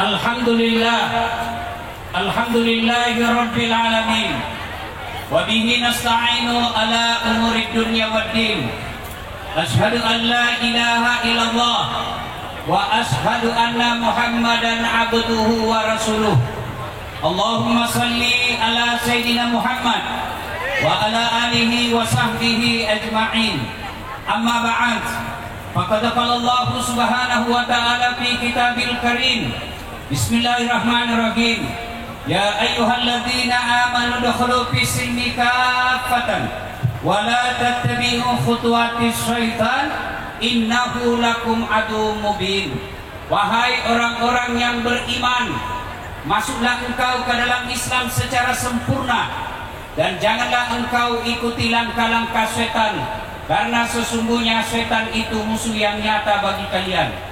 Alhamdulillah, alhamdulillahi rabbil alamin, wa bihi nasta'inu ala umurid dunya waddin. Ashhadu an la ilaha illallah wa ashhadu anna Muhammadan abduhu wa rasuluh. Allahumma salli ala sayyidina Muhammad wa ala alihi wa sahbihi ajma'in. Amma ba'd. Faqad qala Allah subhanahu wa ta'ala fi kitabil karim. Bismillahirrahmanirrahim. Ya ayyuhalladzina amanu dukhulu fis silmi kaffatan wa la tattabi'u khutuwatis syaitan innahu lakum aduwwum mubin. Wahai orang-orang yang beriman, masuklah engkau ke dalam Islam secara sempurna dan janganlah engkau ikuti langkah-langkah setan, karena sesungguhnya setan itu musuh yang nyata bagi kalian.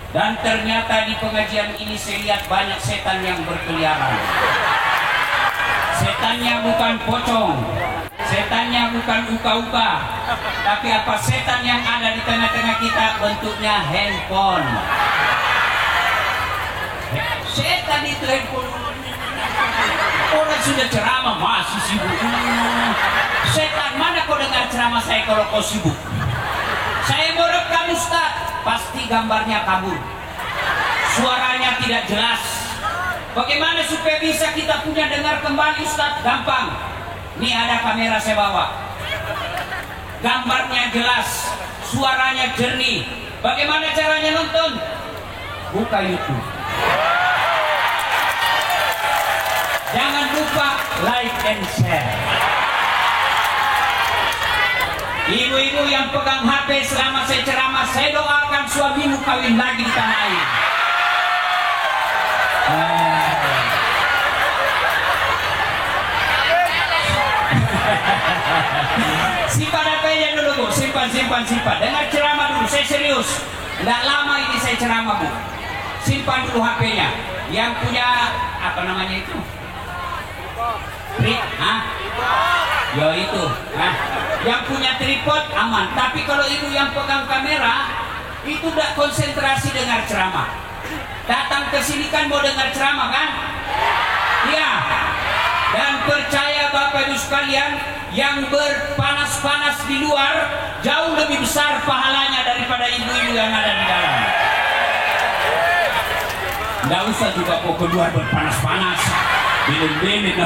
Dan ternyata di pengajian ini saya lihat banyak setan yang berkeliaran. Setannya bukan pocong, setannya bukan uka-uka, tapi apa setan yang ada di tengah-tengah kita bentuknya handphone. Setan itu handphone. Orang sudah ceramah masih sibuk. Setan, mana kau dengar ceramah saya kalau kau sibuk? Saya mau rekam Ustaz, pasti gambarnya kabur, suaranya tidak jelas. Bagaimana supaya bisa kita punya dengar kembali Ustaz? Gampang, ini ada kamera saya bawa, gambarnya jelas, suaranya jernih. Bagaimana caranya nonton? Buka YouTube. Jangan lupa like and share. Ibu-ibu yang pegang HP selama saya ceramah, saya doakan suamimu kawin lagi di tanah air. Simpan HP-nya dulu Bu, simpan. Dengar ceramah dulu, saya serius. Tidak lama ini saya ceramah Bu. Simpan dulu HP-nya. Yang punya apa namanya itu? Ya itu. Yang punya tripod aman. Tapi kalau ibu yang pegang kamera itu tidak konsentrasi dengar ceramah. Datang ke sini kan mau dengar ceramah kan? Iya. Dan percaya Bapak Ibu sekalian, yang berpanas-panas di luar jauh lebih besar pahalanya daripada ibu-ibu yang ada di dalam. Tidak usah juga kok keluar berpanas-panas. Bilin-bilin.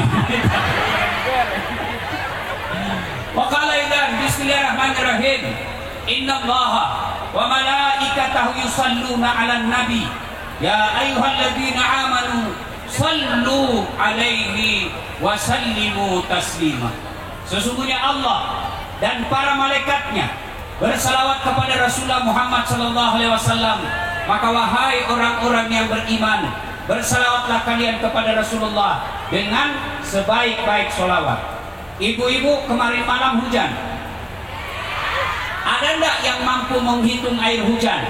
Waqala idzan bismillahirrahmanirrahim. Innallaha wa malaikatahu yusalluna 'alan nabi. Ya ayyuhalladzina amanu sallu 'alaihi wa sallimu taslima. Sesungguhnya Allah dan para malaikatnya bersalawat kepada Rasulullah Muhammad sallallahu alaihi wasallam. Maka wahai orang-orang yang beriman, bersalawatlah kalian kepada Rasulullah dengan sebaik-baik solawat. Ibu-ibu, kemarin malam hujan. Ada enggak yang mampu menghitung air hujan?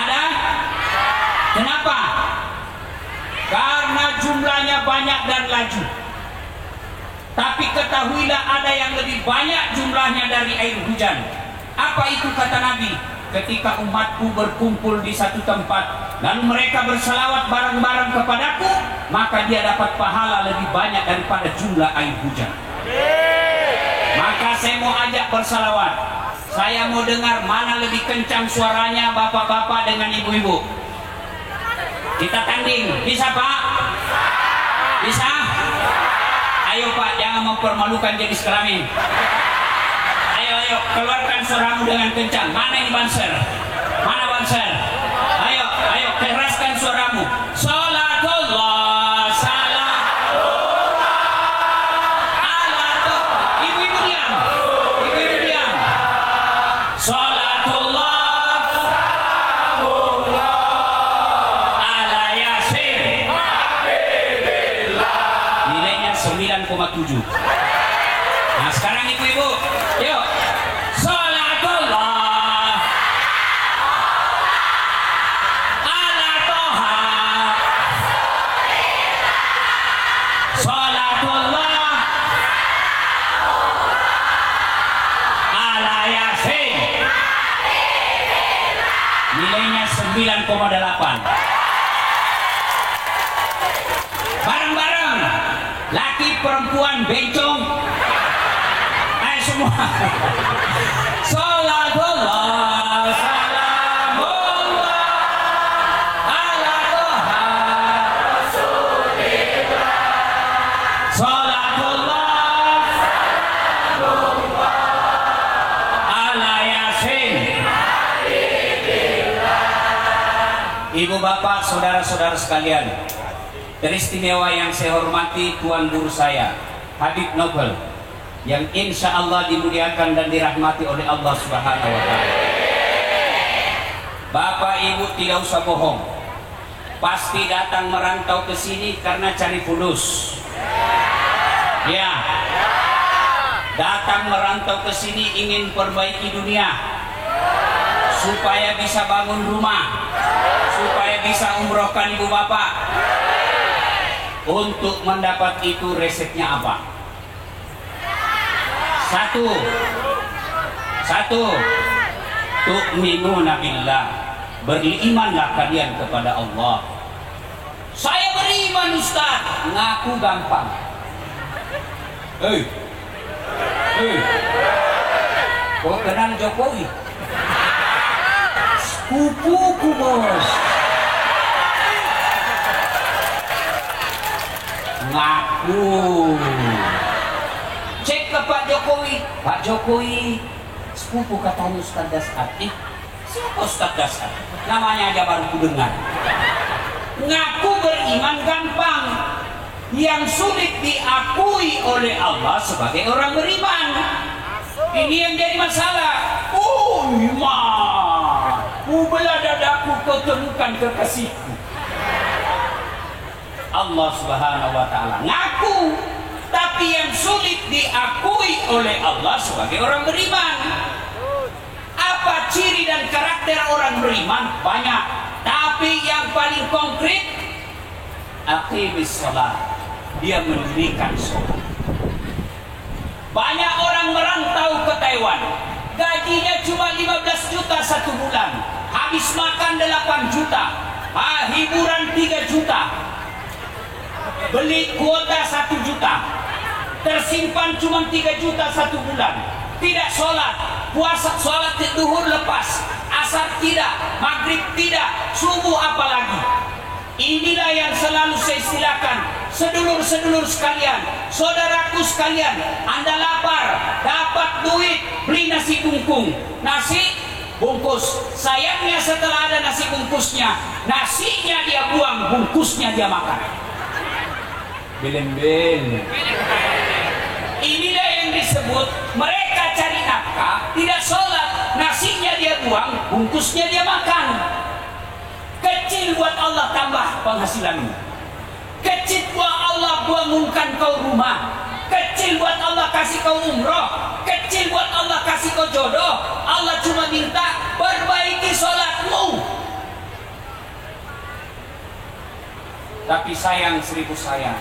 Ada? Kenapa? Karena jumlahnya banyak dan laju. Tapi ketahuilah ada yang lebih banyak jumlahnya dari air hujan. Apa itu kata Nabi? Ketika umatku berkumpul di satu tempat, lalu mereka bersalawat bareng-bareng kepadaku, maka dia dapat pahala lebih banyak daripada jumlah air hujan. Maka saya mau ajak bersalawat. Saya mau dengar mana lebih kencang suaranya bapak-bapak dengan ibu-ibu. Kita tanding, bisa Pak? Bisa? Ayo Pak, jangan mempermalukan jenis kelamin. Ayo, keluarkan suaramu dengan kencang. Mana ini banser? Mana banser? Ayo, keraskan suaramu. Salatullah, salamullah ala toh. Ibu-ibu diam. Salatullah, salamullah ala yasin. Nilainya 9,7. Nah sekarang ibu-ibu, yuk. Nilainya 9,8. perempuan bencong. Ayo semua. Salatullah salamullah ala toha rasulillah. Salatullah salamullah ala yasin. Ibu bapak, saudara-saudara sekalian, teristimewa yang saya hormati tuan guru saya, Habib Nobel, yang insya Allah dimuliakan dan dirahmati oleh Allah Subhanahu wa Ta'ala. Bapak ibu tidak usah bohong, pasti datang merantau ke sini karena cari fulus. Ya, datang merantau ke sini ingin perbaiki dunia, supaya bisa bangun rumah, supaya bisa umrohkan ibu bapak. Untuk mendapat itu resepnya apa? Satu, tu'minuna billah, berimanlah kalian kepada Allah. Saya beriman Ustaz, ngaku gampang. Kau kenal Jokowi? Sepupuku bos. Ngaku. Cek ke Pak Jokowi. Pak Jokowi, sepupu katanya Ustaz Dasar. Siapa Ustaz Dasar? Namanya aja baru ku dengar. Ngaku beriman gampang. Yang sulit diakui oleh Allah sebagai orang beriman. Ini yang jadi masalah. Iman. Belah dadaku kau temukan kekasihku. Allah Subhanahu wa Ta'ala ngaku, tapi yang sulit diakui oleh Allah sebagai orang beriman. Apa ciri dan karakter orang beriman? Banyak, tapi yang paling konkret, aqimis shalah, dia mendirikan sholat. Banyak orang merantau ke Taiwan, gajinya cuma 15 juta satu bulan, habis makan 8 juta, hiburan 3 juta, beli kuota 1 juta, tersimpan cuma 3 juta satu bulan, tidak sholat, puasa sholat duhur lepas, asar tidak, maghrib tidak, subuh apalagi. Inilah yang selalu saya silakan, sedulur-sedulur sekalian, saudaraku sekalian, Anda lapar, dapat duit, beli nasi bungkus, nasi bungkus. Sayangnya setelah ada nasi bungkusnya, nasinya dia buang, bungkusnya dia makan. Belen-belen. Inilah yang disebut mereka cari nafkah, tidak sholat, nasinya dia buang, bungkusnya dia makan. Kecil buat Allah tambah penghasilanmu, kecil buat Allah bangunkan kau rumah, kecil buat Allah kasih kau umroh, kecil buat Allah kasih kau jodoh. Allah cuma minta perbaiki sholatmu. Tapi sayang, seribu sayang,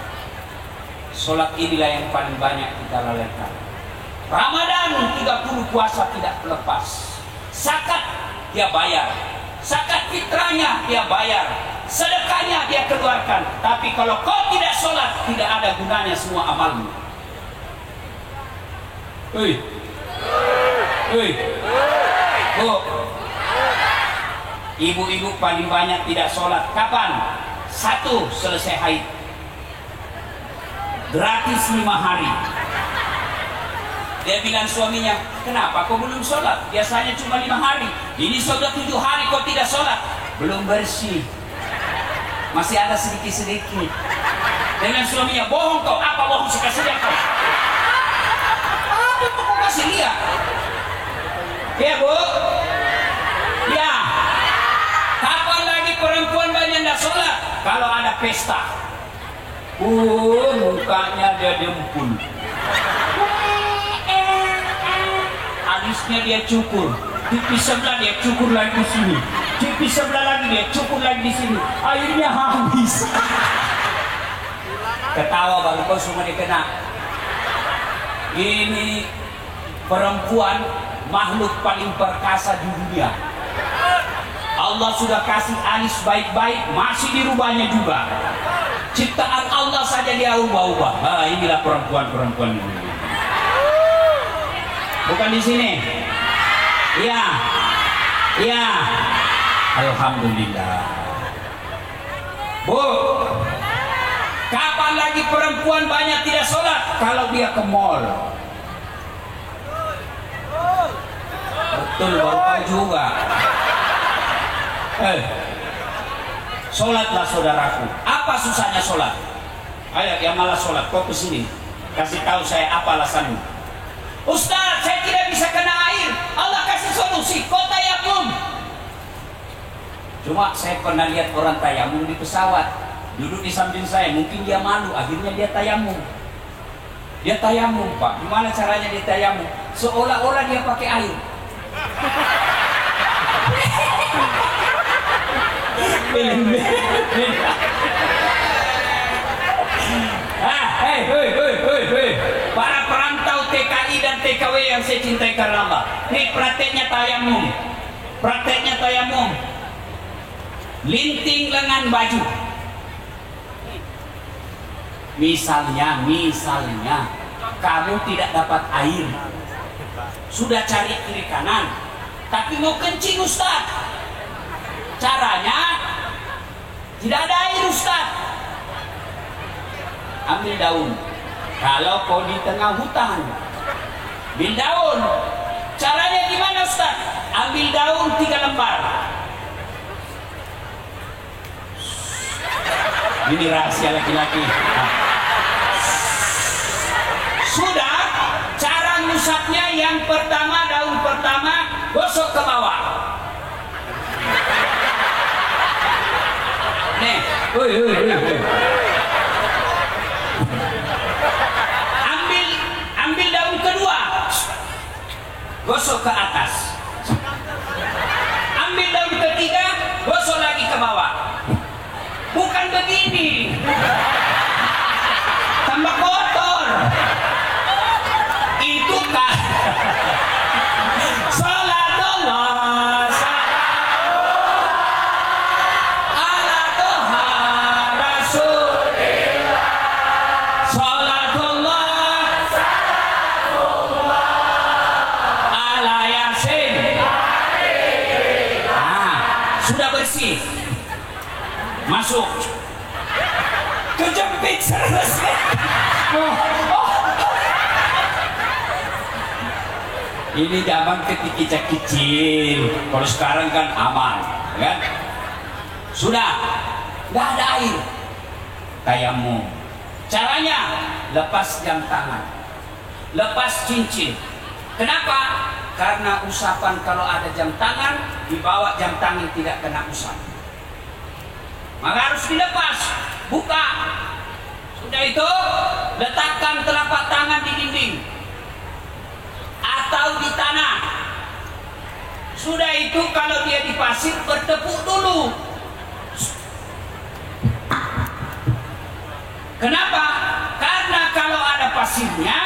sholat inilah yang paling banyak kita lalaikan. Ramadan 30 puasa tidak lepas, zakat dia bayar, zakat fitrahnya dia bayar, sedekahnya dia keluarkan. Tapi kalau kau tidak sholat, tidak ada gunanya semua amalmu. Bu, ibu-ibu paling banyak tidak sholat kapan? 1, selesai haid, gratis 5 hari. Dia bilang suaminya, kenapa kau belum sholat? Biasanya cuma 5 hari. Ini sudah 7 hari kau tidak sholat. Belum bersih, masih ada sedikit-sedikit. Dengan suaminya, bohong kau. Apa bohong? Saya kasih lihat kau. Apa kau kasih lihat? Ya bu? Ya. Kapan lagi perempuan banyak tidak sholat? Kalau ada pesta, mukanya dia dempul, alisnya dia cukur, pipi sebelah dia cukur lagi di sini, pipi sebelah lagi dia cukur lagi di sini, akhirnya habis. Ketawa baru kau semua dikena. Ini perempuan makhluk paling perkasa di dunia. Allah sudah kasih alis baik-baik, masih dirubahnya juga. Ciptaan Allah saja dia ubah-ubah. Ah, inilah perempuan-perempuan ini. Bukan di sini. Iya. Iya. Alhamdulillah. Bu, kapan lagi perempuan banyak tidak sholat? Kalau dia ke mall. Betul, bapak juga. Sholatlah saudaraku. Apa susahnya sholat? Ayo yang malas sholat, kau kesini. Kasih tahu saya apa alasanmu. Ustaz, saya tidak bisa kena air. Allah kasih solusi, kau tayamum. Cuma saya pernah lihat orang tayamum di pesawat. Duduk di samping saya, mungkin dia malu. Akhirnya dia tayamum. Dia tayamum, Pak. Gimana caranya dia tayamum? Seolah-olah dia pakai air. Para perantau TKI dan TKW yang saya cintai karena Allah. Ini prakteknya tayamum. Prakteknya tayamum. Linting lengan baju. Misalnya kamu tidak dapat air. Sudah cari kiri kanan, tapi mau kencing Ustaz. Caranya tidak ada air Ustaz. Ambil daun. Kalau kau di tengah hutan, ambil daun. Caranya gimana Ustaz? Ambil daun 3 lembar. Ini rahasia laki-laki. Sudah, cara ngusapnya yang pertama, daun pertama gosok ke bawah. Nih, ambil daun kedua, gosok ke atas. Ambil daun ketiga, gosok lagi ke bawah. Bukan begini, tambah kotor. Itu kan salatullah ala toha rasulillah, salatullah ala yasin. Sudah bersih, masuk, kejepit selesai. Ini zaman ketika kecil. Kalau sekarang kan aman, kan? Sudah, nggak ada air. Tayamum. Caranya lepas jam tangan, lepas cincin. Kenapa? Karena usapan kalau ada jam tangan, dibawa jam tangan tidak kena usap. Maka harus dilepas, buka. Sudah itu, letakkan telapak tangan di dinding atau di tanah. Sudah itu, kalau dia di pasir, bertepuk dulu. Kenapa? Karena kalau ada pasirnya,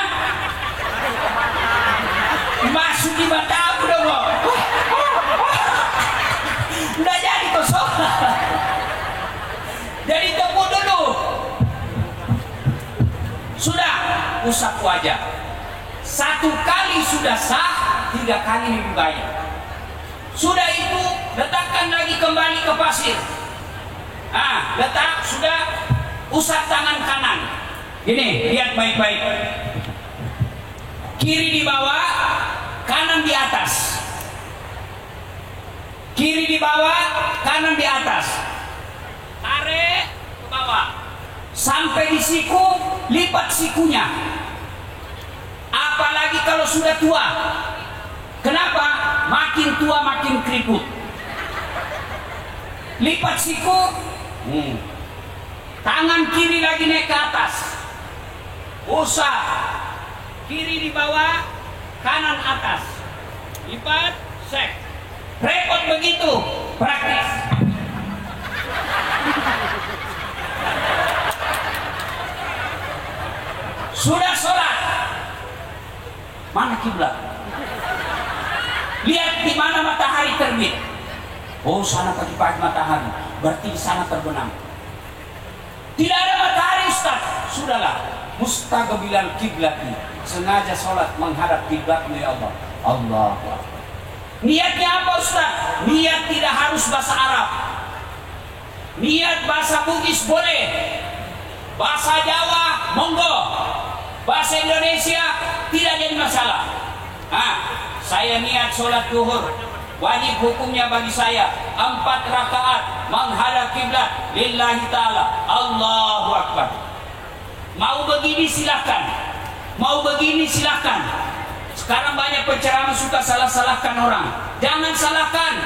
masuk di mata aku dong. Udah jadi kosong. Jadi tepuk dulu. Sudah, usap wajah. 1 kali sudah sah, 3 kali lebih baik. Sudah itu, letakkan lagi kembali ke pasir. Letak, sudah, usap tangan kanan. Gini, lihat baik-baik. Kiri di bawah, kanan di atas. Kiri di bawah, kanan di atas. Tarik ke bawah. Sampai di siku, lipat sikunya. Apalagi kalau sudah tua. Kenapa? Makin tua makin keriput. Lipat siku. Tangan kiri lagi naik ke atas. Usap. Kiri di bawah, kanan atas. Lipat, sek. Repot begitu, praktis. Sudah sholat, mana kiblat? Lihat di mana matahari terbit. Oh, sana pagi-pagi matahari, berarti di sana terbenam. Tidak ada matahari Ustaz. Sudahlah, mustaqbilal kiblati. Sengaja sholat menghadap kiblatmu ya Allah. Allah. Niatnya apa Ustaz? Niat tidak harus bahasa Arab. Niat bahasa Bugis boleh. Bahasa Jawa monggo. Bahasa Indonesia tidak jadi masalah. Saya niat sholat duhur, wajib hukumnya bagi saya 4 rakaat menghadap kiblat lillahi ta'ala. Allahu Akbar. Mau begini silahkan, mau begini silahkan. Sekarang banyak penceramah suka salah-salahkan orang. Jangan salahkan,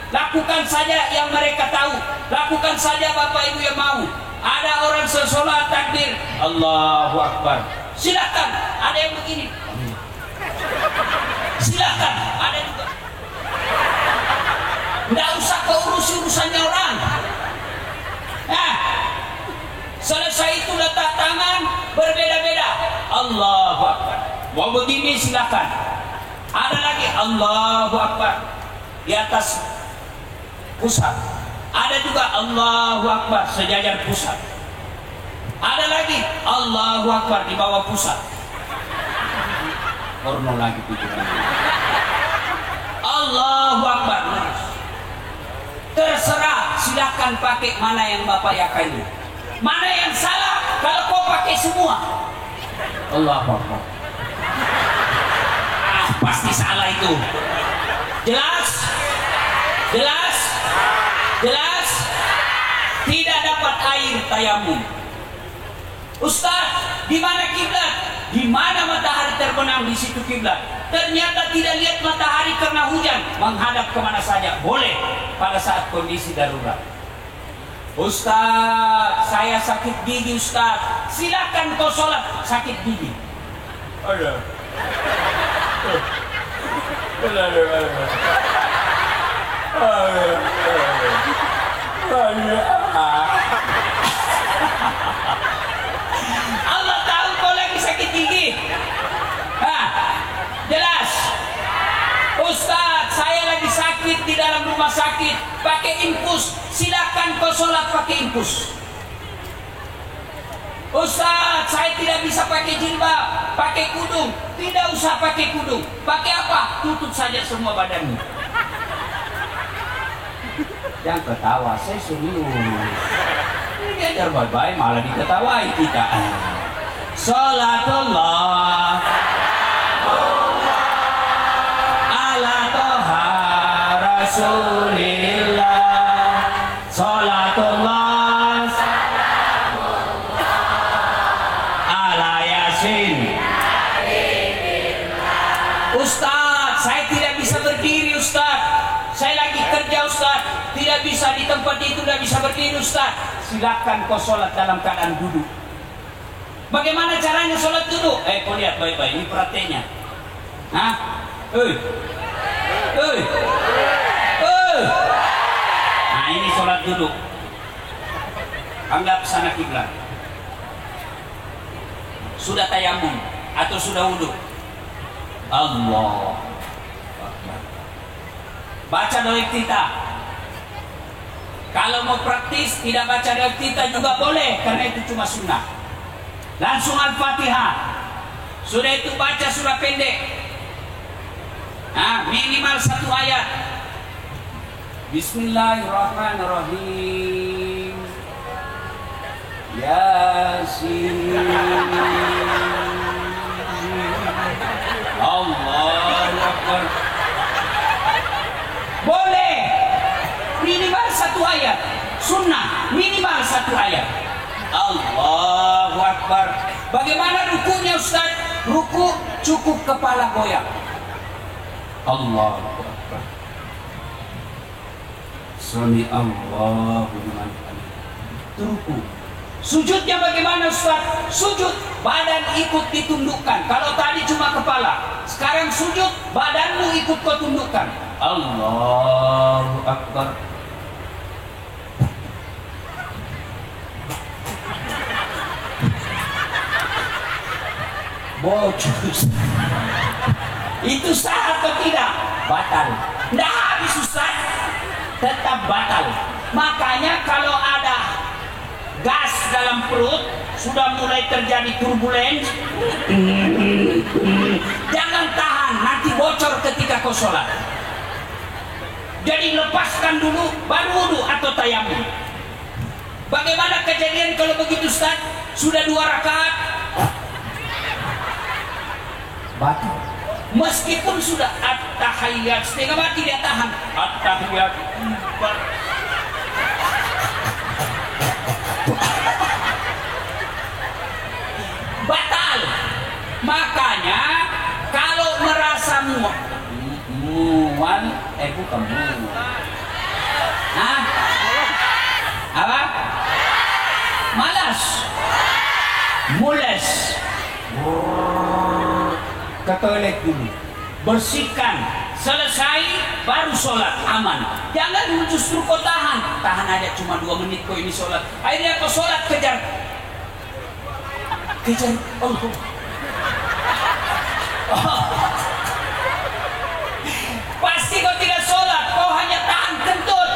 lakukan saja yang mereka tahu, lakukan saja Bapak Ibu yang mau. Ada orang sesolat takbir Allahu Akbar, silahkan. Ada yang begini, silahkan. Ada juga, nggak usah keurusi urusannya orang. Selesai itu letak tangan berbeda-beda. Allahu Akbar. Mau begini silahkan. Ada lagi Allahu Akbar di atas pusat. Ada juga Allahu Akbar sejajar pusat. Ada lagi Allahu Akbar di bawah pusat. Porno lagi pikiran. Allahu Akbar. Terserah, silakan pakai mana yang Bapak yakin. Mana yang salah kalau kau pakai semua. Allahu Akbar. Pasti salah itu. Jelas? Jelas? Jelas? Tidak dapat air tayamum. Ustaz, di mana kiblat? Di mana matahari terbenam, di situ kiblat. Ternyata tidak lihat matahari karena hujan, menghadap kemana saja boleh pada saat kondisi darurat. Ustaz, saya sakit gigi Ustaz. Silakan kau sholat sakit gigi. Ada. Allah tahu kau lagi sakit gigi. Jelas. Ustaz, saya lagi sakit di dalam rumah sakit, pakai infus. Silakan kau sholat pakai infus. Ustaz, saya tidak bisa pakai jilbab, pakai kudung. Tidak usah pakai kudung. Pakai apa? Tutup saja semua badanmu. Jangan ketawa, saya serius. Ini ajar baik-baik malah diketawai kita. Salatullah ala toha rasulillah. Salatullah ala yasin. Ustaz, saya tidak bisa berdiri Ustaz. Saya lagi kerja Ustaz. Tidak bisa di tempat itu, tidak bisa berdiri Ustaz. Silakan kau sholat dalam keadaan duduk. Bagaimana caranya sholat duduk? Kau lihat baik-baik, ini perhatiannya. Nah ini sholat duduk. Anggap sana kiblat. Sudah tayamum atau sudah wudhu. Allah. Baca doa iftitah. Kalau mau praktis tidak baca doa iftitah juga boleh, karena itu cuma sunnah. Langsung Al-Fatihah. Sudah itu baca surah pendek. Minimal 1 ayat. Bismillahirrahmanirrahim. Yasin. Allahu Akbar. Boleh minimal 1 ayat. Sunnah minimal 1 ayat. Allahu Akbar. Bagaimana rukunya Ustaz? Ruku cukup kepala goyang. Allahu Akbar. Sami Allahu liman hamidah. Ruku. Sujudnya bagaimana Ustaz? Sujud badan ikut ditundukkan. Kalau tadi cuma kepala, sekarang sujud badanmu ikut kau tundukkan. Allahu Akbar. Bocus. Itu sah atau tidak? Batal. Tidak habis Ustaz. Tetap batal. Makanya kalau ada gas dalam perut, sudah mulai terjadi turbulens. Jangan tahan, nanti bocor ketika kau sholat. Jadi lepaskan dulu, baru wudu atau tayamum. Bagaimana kejadian kalau begitu Ustaz? Sudah 2 rakaat batal. Meskipun sudah at-tahiyyat setengah mati dia tahan. At-tahiyyat batal. Makanya kalau merasa mual, bukan mual. Nah, apa? Malas, mules. Ke toilet dulu, bersihkan, selesai baru sholat, aman. Jangan justru kau tahan aja cuma 2 menit kau ini sholat. Akhirnya kau sholat kejar Allah. Pasti kau tidak sholat, kau hanya tahan kentut.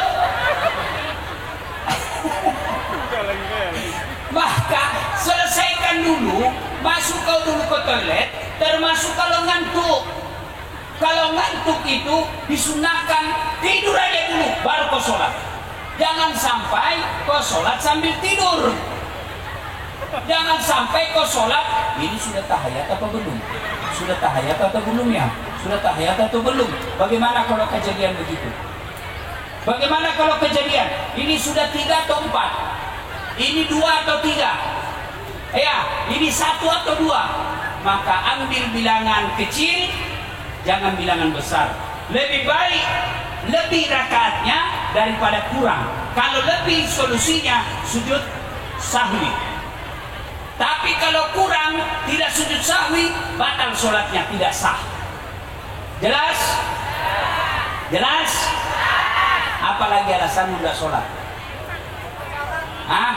Maka selesaikan dulu, masuk kau dulu ke toilet. Termasuk kalau ngantuk. Kalau ngantuk itu disunahkan tidur aja dulu baru kau sholat. Jangan sampai kau sholat sambil tidur. Jangan sampai kau sholat, ini sudah tahiyat atau belum? Sudah tahiyat atau belum ya? Sudah tahiyat atau belum? Bagaimana kalau kejadian begitu? Bagaimana kalau kejadian ini sudah 3 atau 4? Ini 2 atau 3? Ya, ini 1 atau 2? Maka ambil bilangan kecil, jangan bilangan besar. Lebih baik lebih rakaatnya daripada kurang. Kalau lebih, solusinya sujud sahwi. Tapi kalau kurang, tidak sujud sahwi, batal sholatnya, tidak sah. Jelas? Jelas? Apalagi alasan tidak sholat? Hah?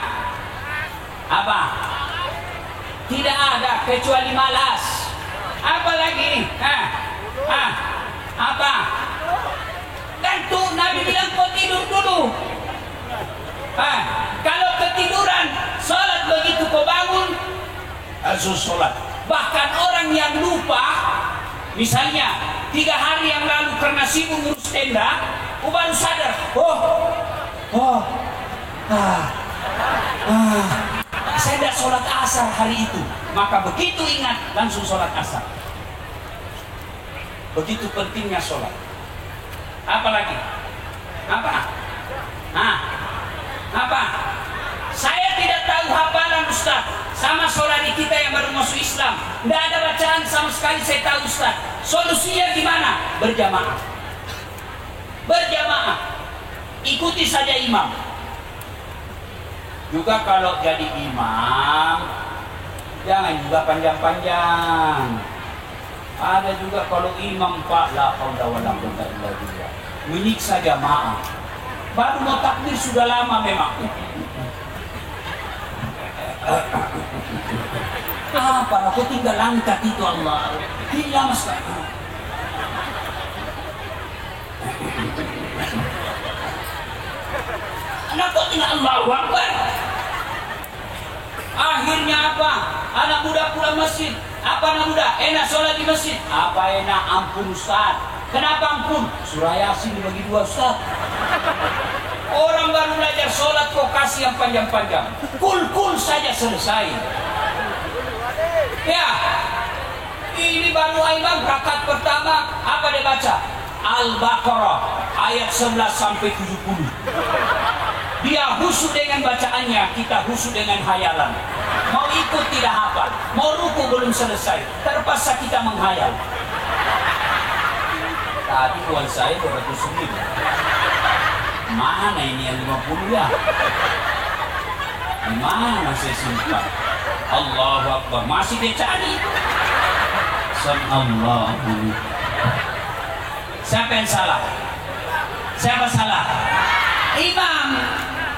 Apa? Tidak ada kecuali malas. Apa lagi? Apa? Tentu Nabi bilang kau tidur dulu. Kalau ketiduran, sholat begitu kau bangun, langsung sholat. Bahkan orang yang lupa, misalnya 3 hari yang lalu karena sibuk ngurus tenda, baru sadar. Saya tidak sholat asar hari itu. Maka begitu ingat, langsung sholat asar. Begitu pentingnya sholat. Apa lagi? Apa? Saya tidak tahu hafalan Ustaz. Sama saudari kita yang baru masuk Islam, tidak ada bacaan sama sekali. Saya tahu Ustaz. Solusinya gimana? Berjamaah. Ikuti saja imam. Juga kalau jadi imam, jangan juga panjang-panjang. Ada juga kalau imam Pak la haula wala quwwata illa billah, menyiksa jamaah. Baru mau takbir sudah lama memang. Apa aku tinggal angkat itu Allah. Hilang sekali. Anak kok tinggal Allahu Akbar. Akhirnya apa? Anak muda pulang masjid. Apa anak muda? Enak sholat di masjid. Apa enak? Ampun Ustaz. Kenapa ampun? Surah Yasin dibagi 2 Ustaz. Orang baru belajar sholat kok kasih yang panjang-panjang. Kul saja selesai. Ya, ini baru imam rakaat pertama. Apa dia baca? Al-Baqarah ayat 11 sampai 70. Dia khusyuk dengan bacaannya, kita khusyuk dengan hayalan. Mau ikut tidak hafal, mau ruku belum selesai, terpaksa kita menghayal. Tadi tuan saya 200.000. Mana ini yang 50 ya? Mana saya simpan? Allahu Akbar, masih dia cari. Subhanallah. Siapa yang salah? Siapa salah? Imam.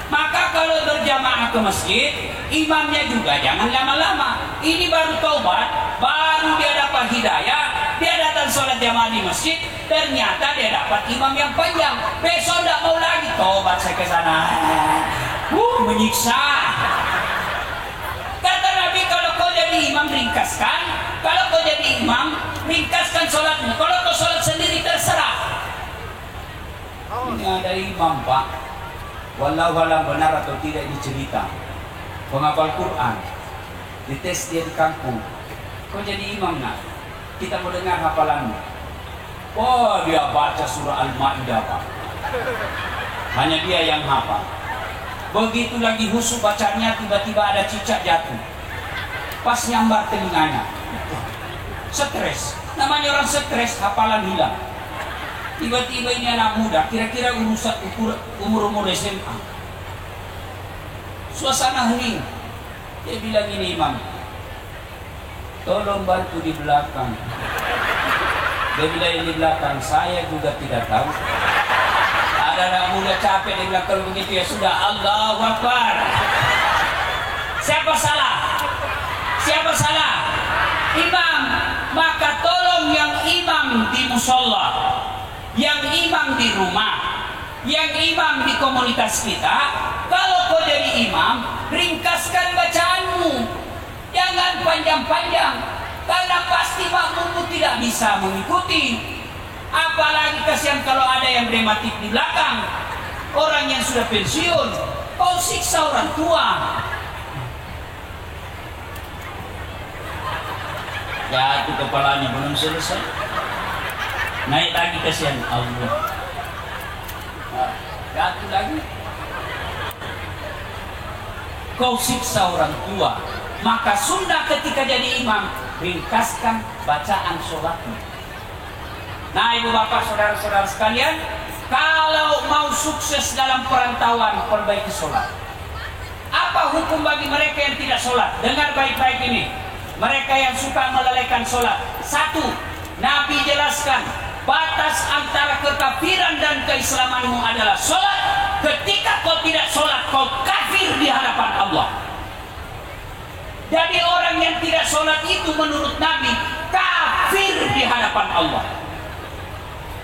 Maka kalau berjamaah ke masjid, imamnya juga jangan lama-lama. Ini baru taubat, baru dia dapat hidayah, dia datang sholat jamaah di masjid, ternyata dia dapat imam yang panjang. Besok tidak mau lagi, taubat saya ke sana. Menyiksa. imam ringkaskan. Kalau kau jadi imam ringkaskan sholatmu. Kalau kau sholat sendiri terserah. Ini ada imam Pak, walau benar atau tidak ini cerita. Penghafal Quran, dites dia di kampung. Kau jadi imam nak, kita mau dengar hafalanmu. Oh dia baca surah Al-Ma'idah Pak. Hanya dia yang hafal. Begitu lagi husuk bacanya, tiba-tiba ada cicak jatuh. Pas nyambar telinganya. Stres. Namanya orang stres, hafalan hilang. Tiba-tiba ini anak muda, kira-kira umur SMA. Suasana hening. Dia bilang ini imam, tolong bantu di belakang. Dia bilang di belakang, saya juga tidak tahu. Ada anak muda capek, dia bilang kalau begitu ya sudah, Allahu Akbar. Siapa salah? Siapa salah? Imam. Maka tolong yang imam di musola, yang imam di rumah, yang imam di komunitas kita, kalau kau jadi imam, ringkaskan bacaanmu. Jangan panjang-panjang, karena pasti makmummu tidak bisa mengikuti. Apalagi kasihan kalau ada yang rematik di belakang, orang yang sudah pensiun, kau siksa orang tua. Jatuh kepalanya belum selesai, naik lagi kasihan Allah. Jatuh lagi. Kau siksa orang tua. Maka sunnah ketika jadi imam, ringkaskan bacaan sholatmu. Nah ibu bapak saudara-saudara sekalian, kalau mau sukses dalam perantauan, perbaiki sholat. Apa hukum bagi mereka yang tidak sholat? Dengar baik-baik ini. Mereka yang suka melalaikan sholat. Satu, Nabi jelaskan batas antara kekafiran dan keislamanmu adalah sholat. Ketika kau tidak sholat, kau kafir di hadapan Allah. Jadi orang yang tidak sholat itu menurut Nabi kafir di hadapan Allah.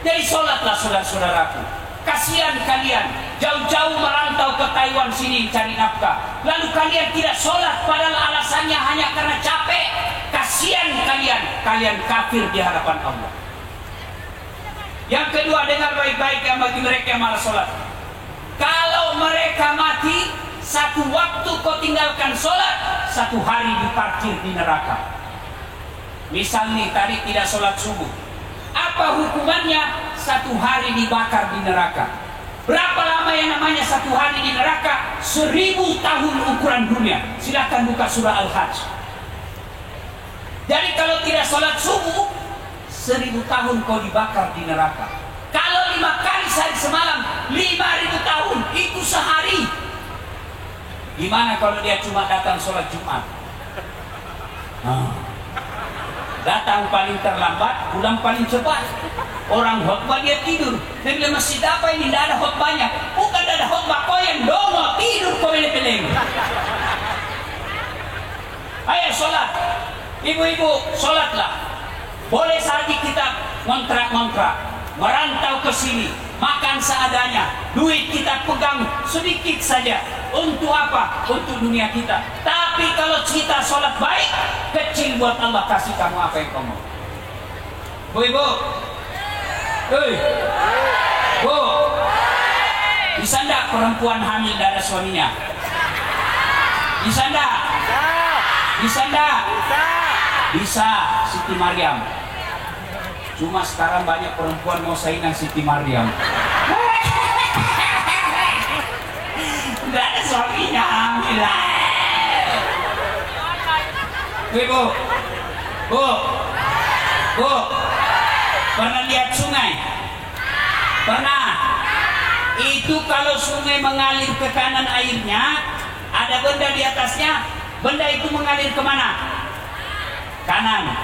Jadi sholatlah saudara-saudaraku. Kasihan kalian jauh-jauh merantau ke Taiwan sini cari nafkah, lalu kalian tidak sholat padahal alasannya hanya karena capek. Kasihan kalian, kalian kafir di hadapan Allah. Yang kedua, dengar baik-baik yang bagi mereka yang malas sholat. Kalau mereka mati, satu waktu kau tinggalkan sholat, satu hari diparkir di neraka. Misal nih tadi tidak sholat subuh, apa hukumannya? Satu hari dibakar di neraka. Berapa lama yang namanya satu hari di neraka? 1000 tahun ukuran dunia. Silakan buka surah Al-Hajj. Jadi kalau tidak sholat subuh, 1000 tahun kau dibakar di neraka. Kalau 5 kali sehari semalam, 5000 tahun, itu sehari. Gimana kalau dia cuma datang sholat Jumat? Datang paling terlambat, pulang paling cepat. Orang khutbah dia tidur. Dia bilang masjid apa ini? Tidak ada khutbahnya. Bukan tidak ada khutbah, kau yang dongo tidur kau pilih-pilih. Ayo sholat. Ibu-ibu sholatlah. Boleh saja kita ngontrak-ngontrak, merantau ke sini, makan seadanya, duit kita pegang sedikit saja. Untuk apa? Untuk dunia kita. Tapi kalau kita sholat baik, kecil buat Allah, kasih kamu apa yang kamu mau. Bu-ibu, Bu, bisa enggak perempuan hamil tidak ada suaminya? Bisa enggak? Bisa enggak? Bisa, Siti Maryam. Cuma sekarang banyak perempuan mau saingan Siti Maryam. Tidak ada suaminya hamil. Bu, pernah lihat sungai? Pernah? Itu kalau sungai mengalir ke kanan airnya, ada benda di atasnya, benda itu mengalir kemana? Kanan.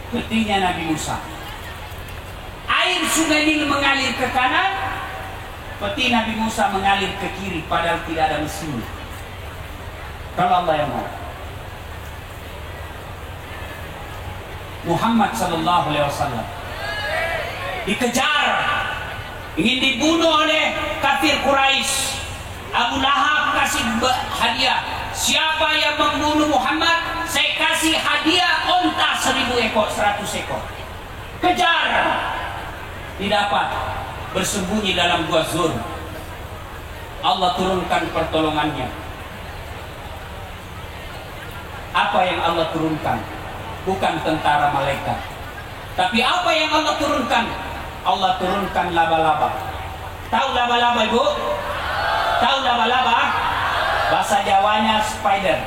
Petinya Nabi Musa. Air sungai Nil mengalir ke kanan, peti Nabi Musa mengalir ke kiri, padahal tidak ada mesin. Kalau Allah yang mau. Muhammad sallallahu alaihi wasallam dikejar, ingin dibunuh oleh kafir Quraisy. Abu Lahab kasih hadiah, siapa yang membunuh Muhammad, saya kasih hadiah onta 1000 ekor, 100 ekor. Kejar, didapat, bersembunyi dalam gua Zur. Allah turunkan pertolongannya. Apa yang Allah turunkan? Bukan tentara malaikat, tapi apa yang Allah turunkan? Allah turunkan laba-laba. Tahu laba-laba, Ibu? Tahu laba-laba? Bahasa Jawanya spider.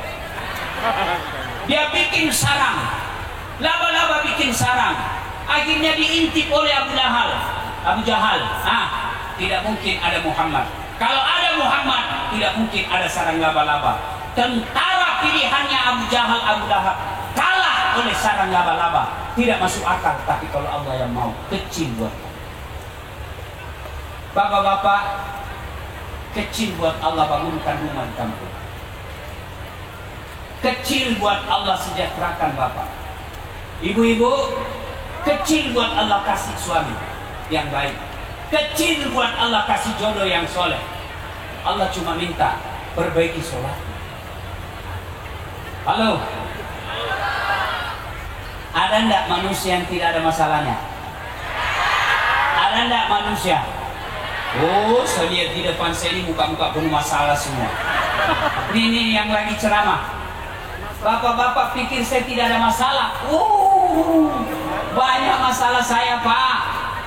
Dia bikin sarang. Laba-laba bikin sarang. Akhirnya diintip oleh Abu Jahal. Tidak mungkin ada Muhammad. Kalau ada Muhammad, tidak mungkin ada sarang laba-laba. Tentara pilihannya Abu Jahal, Abu Lahab kalah oleh sarang laba-laba. Tidak masuk akal. Tapi kalau Allah yang mau, kecil buat bapak-bapak, kecil buat Allah bangunkan rumah di kampung. Kecil buat Allah sejahterakan bapak. Ibu-ibu, kecil buat Allah kasih suami yang baik. Kecil buat Allah kasih jodoh yang soleh. Allah cuma minta perbaiki sholat. Halo, ada enggak manusia yang tidak ada masalahnya? Ada enggak manusia? Oh, saya lihat di depan saya ini muka-muka penuh masalah semua. Ini yang lagi ceramah. Bapak-bapak pikir saya tidak ada masalah? Banyak masalah saya, Pak.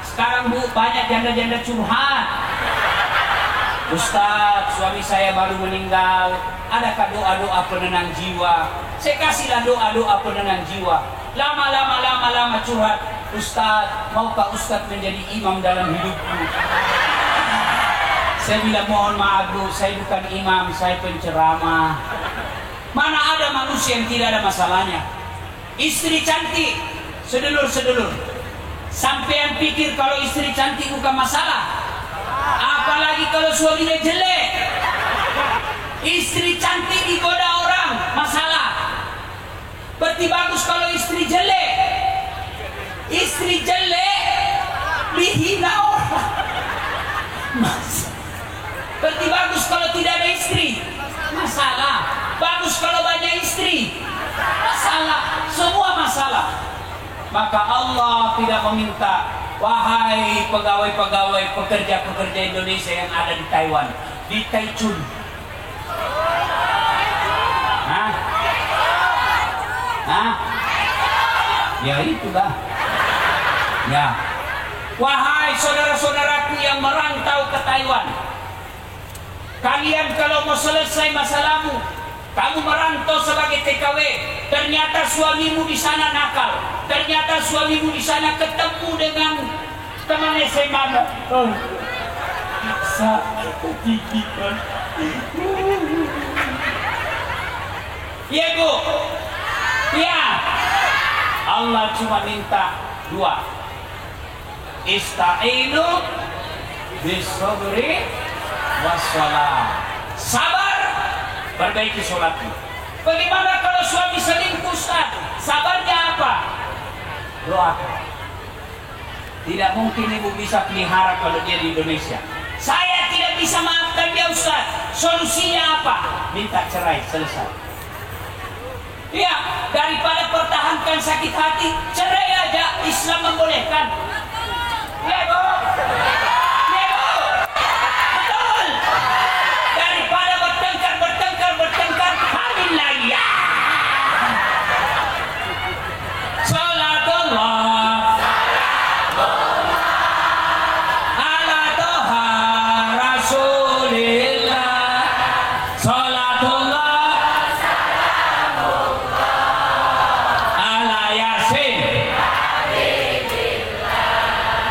Sekarang Bu, banyak janda-janda curhat. Ustaz, suami saya baru meninggal. Adakah doa-doa penenang jiwa? Saya kasihlah doa-doa penenang jiwa. Lama-lama curhat. Ustaz, maukah Ustaz menjadi imam dalam hidupku? Saya bilang mohon maaf Bu, saya bukan imam, saya penceramah. Mana ada manusia yang tidak ada masalahnya? Istri cantik, sedulur-sedulur, sampean pikir kalau istri cantik bukan masalah? Apalagi kalau suaminya jelek. Istri cantik digoda orang, masalah. Berarti bagus kalau istri jelek. Istri jelek dihina orang, berarti bagus kalau tidak ada istri, masalah. Bagus kalau banyak istri, masalah. Semua masalah. Maka Allah tidak meminta, wahai pegawai-pegawai, pekerja-pekerja Indonesia yang ada di Taiwan, di Taichung. Ya itulah. Ya. Wahai saudara-saudaraku yang merantau ke Taiwan, kalian kalau mau selesai masalahmu, kamu merantau sebagai TKW, ternyata suamimu di sana nakal, ternyata suamimu di sana ketemu dengan teman SMA. Sakit gigi kan? Iya Bu, ya. Allah cuma minta dua. Ista'inu bis-sabri was-shalah. Sabar, perbaiki sholatmu. Bagaimana kalau suami selingkuh, Ustaz? Sabarnya apa? Doakan. Tidak mungkin ibu bisa pelihara kalau dia di Indonesia. Saya tidak bisa maafkan dia, Ustaz. Solusinya apa? Minta cerai, selesai. Ya, daripada pertahankan sakit hati, cerai aja. Islam membolehkan. Ya Bu, ya Bu, betul. Daripada bertengkar, hamil lagi ya. Salatullah ala toha rasulillah. Salatullah ala yasin.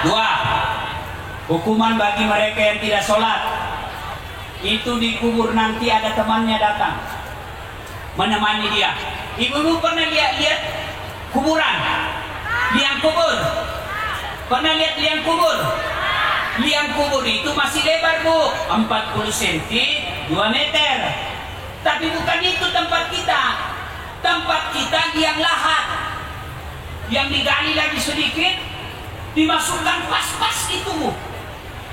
Dua, hukuman bagi mereka yang tidak sholat. Itu dikubur nanti ada temannya datang menemani dia. Ibu-ibu pernah lihat kuburan? Liang kubur. Pernah lihat liang kubur? Liang kubur itu masih lebar Bu, 40 cm, 2 meter. Tapi bukan itu tempat kita. Tempat kita liang lahat, yang digali lagi sedikit, dimasukkan pas-pas itu Bu.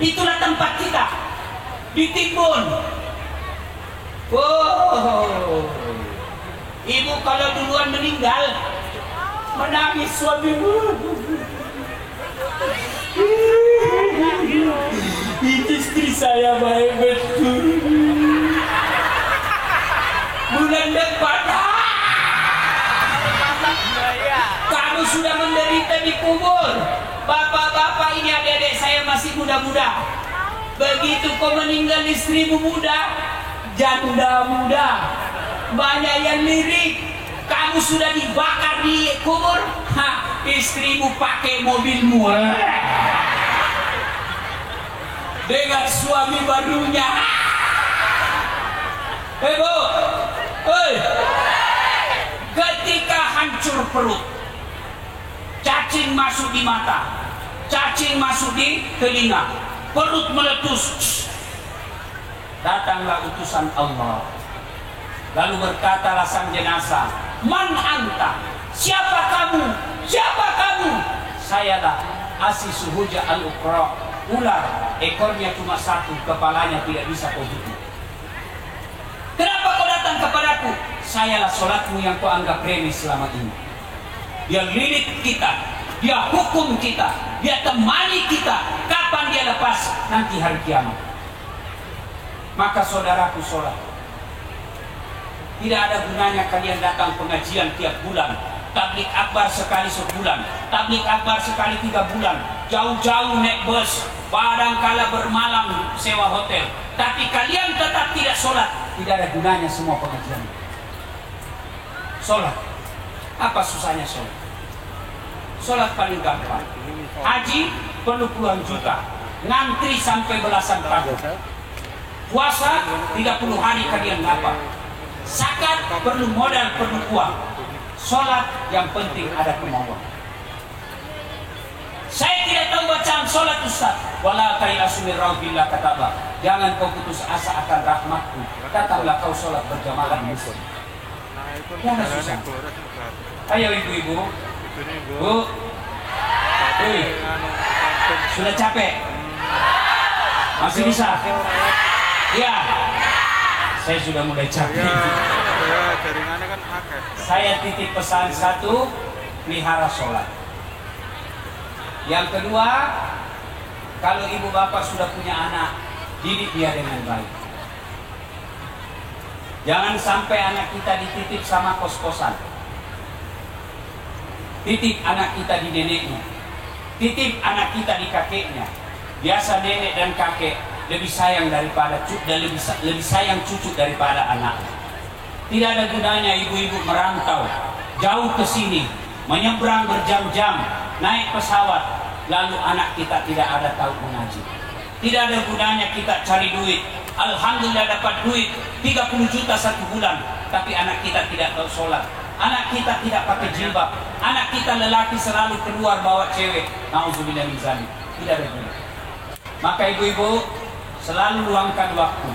Itulah tempat kita. Ditimbun. Oh, ibu kalau duluan meninggal menangis suamimu. Istri saya baik betul. Bulan depan kamu sudah menderita di kubur. Bapak-bapak ini, adik-adik saya masih muda-muda. Begitu kau meninggal istrimu muda, janda muda, banyak yang lirik. Kamu sudah dibakar di kubur, istrimu pakai mobilmu dengan suami barunya. Bu, ketika hancur perut, cacing masuk di mata, cacing masuk di telinga, perut meletus, datanglah utusan Allah. Lalu berkatalah sang jenazah, man anta? Siapa kamu? Siapa kamu? Sayalah Asis Huja al-Uqra, ular, ekornya cuma satu, kepalanya tidak bisa kau tutup. Kenapa kau datang kepadaku? Sayalah sholatmu yang kau anggap remeh selama ini. Dia lilit kita, dia hukum kita, dia temani kita. Kapan dia lepas? Nanti hari kiamat. Maka saudaraku sholat. Tidak ada gunanya kalian datang pengajian tiap bulan, tablik akbar sekali sebulan, tablik akbar sekali 3 bulan, jauh-jauh naik bus, kadang-kala bermalam sewa hotel, tapi kalian tetap tidak sholat. Tidak ada gunanya semua pengajian. Sholat, apa susahnya sholat? Sholat paling gampang. Haji perlu puluhan juta, ngantri sampai belasan tahun. Puasa 30 hari kalian dapat. Zakat perlu modal, perlu uang. Sholat yang penting ada kemauan. Saya tidak tahu bacaan sholat Ustaz. Wala tayasu min rauhillah kataba. Jangan kau putus asa akan rahmatku. Datanglah kau sholat berjamaah di masjid. Jangan susah. Ayo ibu-ibu. Bu. Sudah capek? Masih bisa? Iya. Saya sudah mulai capek. Saya titip pesan satu, pelihara sholat. Yang kedua, kalau ibu bapak sudah punya anak, didik dia dengan baik. Jangan sampai anak kita dititip sama kos-kosan. Titip anak kita di neneknya, titip anak kita di kakeknya. Biasa nenek dan kakek lebih sayang daripada lebih sayang cucu daripada anak. Tidak ada gunanya ibu-ibu merantau jauh ke sini, menyeberang berjam-jam, naik pesawat, lalu anak kita tidak ada tahu mengaji. Tidak ada gunanya kita cari duit. Alhamdulillah dapat duit 30 juta 1 bulan, tapi anak kita tidak tahu sholat. Anak kita tidak pakai jilbab. Anak kita lelaki selalu keluar bawa cewek. Nauzubillah min zalik. Tidak ada gunanya. Maka ibu-ibu selalu luangkan waktu.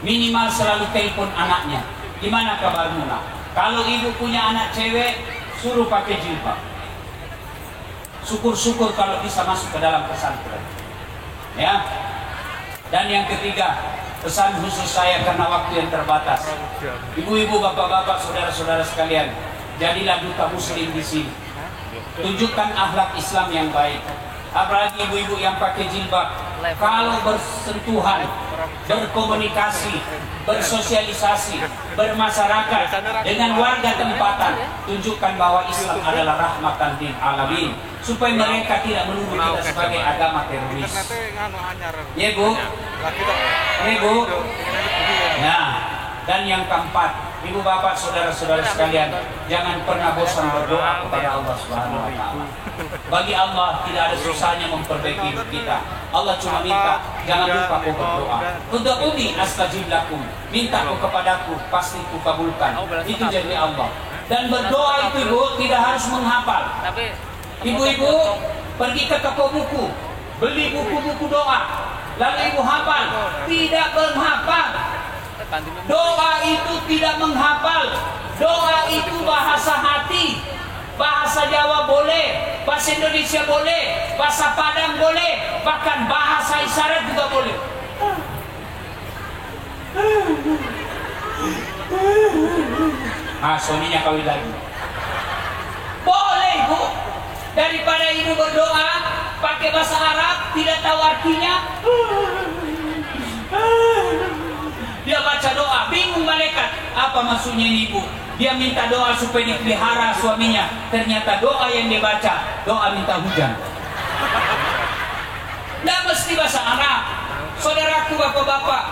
Minimal selalu telepon anaknya. Gimana kabarmu nak? Kalau ibu punya anak cewek, suruh pakai jilbab. Syukur-syukur kalau bisa masuk ke dalam pesantren. Ya. Dan yang ketiga, pesan khusus saya karena waktu yang terbatas. Ibu-ibu, bapak-bapak, saudara-saudara sekalian, jadilah duta muslim di sini. Tunjukkan akhlak Islam yang baik. Apalagi ibu-ibu yang pakai jilbab, kalau bersentuhan, berkomunikasi, bersosialisasi, bermasyarakat dengan warga tempatan, tunjukkan bahwa Islam adalah rahmatan lil alamin, supaya mereka tidak menuduh kita sebagai agama teroris. Ya bu, ya bu. Nah, dan yang keempat, ibu bapak, saudara-saudara sekalian, jangan pernah bosan berdoa kepada Allah Subhanahu wa taala. Bagi Allah tidak ada susahnya memperbaiki hidup kita. Allah cuma minta jangan lupa kau berdoa. Ud'uni astajib lakum. Minta kau kepadaku, pasti ku kabulkan. Itu janji Allah. Dan berdoa itu ibu tidak harus menghafal. Ibu-ibu pergi ke toko buku, beli buku-buku doa, lalu ibu hafal. Tidak menghafal. Doa itu tidak menghafal. Doa itu bahasa hati. Bahasa Jawa boleh, bahasa Indonesia boleh, bahasa Padang boleh, bahkan bahasa isyarat juga boleh. suaminya kawin lagi. Boleh bu, daripada ibu berdoa pakai bahasa Arab tidak tahu artinya, dia baca doa, bingung malaikat apa maksudnya ini bu. Dia minta doa supaya dipelihara suaminya, ternyata doa yang dia baca doa minta hujan. Tidak mesti bahasa Arab. Saudaraku, bapak-bapak,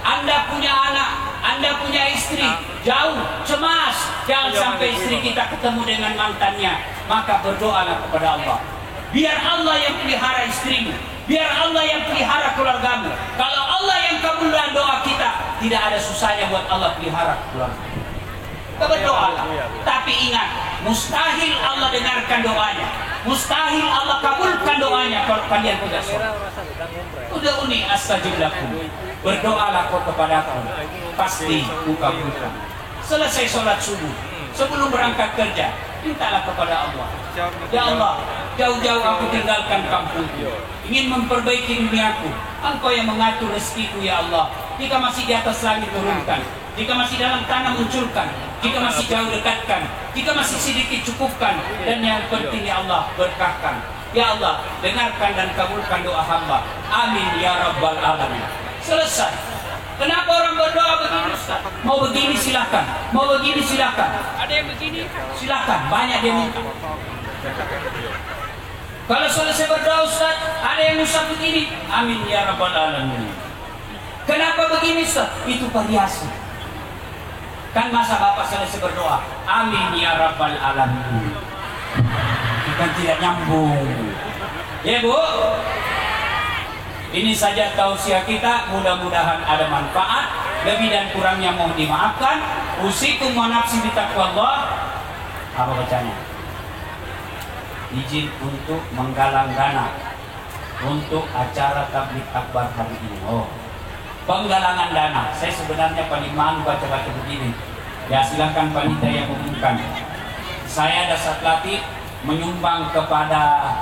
Anda punya anak, Anda punya istri, jauh, cemas, jangan sampai istri kita ketemu dengan mantannya. Maka berdoalah kepada Allah, biar Allah yang pelihara istrimu, biar Allah yang pelihara keluargamu. Kalau Allah yang kabulkan doa kita, tidak ada susahnya buat Allah pelihara keluarga. Kita berdoalah, tapi ingat, mustahil Allah dengarkan doanya, mustahil Allah kabulkan doanya kalau kalian tidak sholat. Udah uni astajib lakum, berdoalah kau kepadaku, pasti kukabulkan. Selesai sholat subuh, sebelum berangkat kerja, mintalah kepada Allah, ya Allah, jauh-jauh aku tinggalkan kampungku, ingin memperbaiki duniaku, Engkau yang mengatur rezekiku ya Allah. Jika masih di atas langit turunkan, jika masih dalam tanah munculkan, jika masih jauh dekatkan, jika masih sedikit cukupkan, dan yang penting ya Allah berkahkan. Ya Allah, dengarkan dan kabulkan doa hamba. Amin ya rabbal alamin. Selesai. Kenapa orang berdoa begini Ustaz? Mau begini silakan, mau begini silakan. Ada yang begini silakan, banyak dia minta. Kalau selesai berdoa Ustaz, ada yang usah begini. Amin ya rabbal alamin. Kenapa begini Ustaz? Itu variasi. Kan masa Bapak selesai berdoa, amin ya rabbal alamin, kan tidak nyambung. Ya Bu, ini saja tausiah kita, mudah-mudahan ada manfaat. Lebih dan kurangnya mohon dimaafkan. Usikum wa nafsi bitaqwallah. Apa bacanya? Izin untuk menggalang dana untuk acara tabligh akbar hari ini. Oh, penggalangan dana. Saya sebenarnya paling malu baca-baca begini. Ya silakan panitia yang mengumumkan. Saya ada latih menyumbang kepada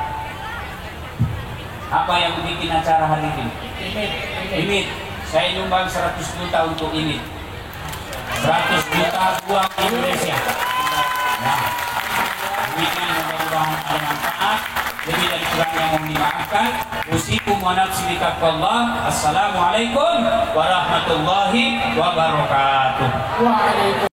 apa yang bikin acara hari ini. Imit. Saya nyumbang 100 juta untuk ini. 100 juta uang Indonesia. Nah, demikian mudah-mudahan ada manfaat. Lebih dari kurangnya mohon dimaafkan. Usikum wa nafsi bitaqwallah. Assalamualaikum warahmatullahi wabarakatuh.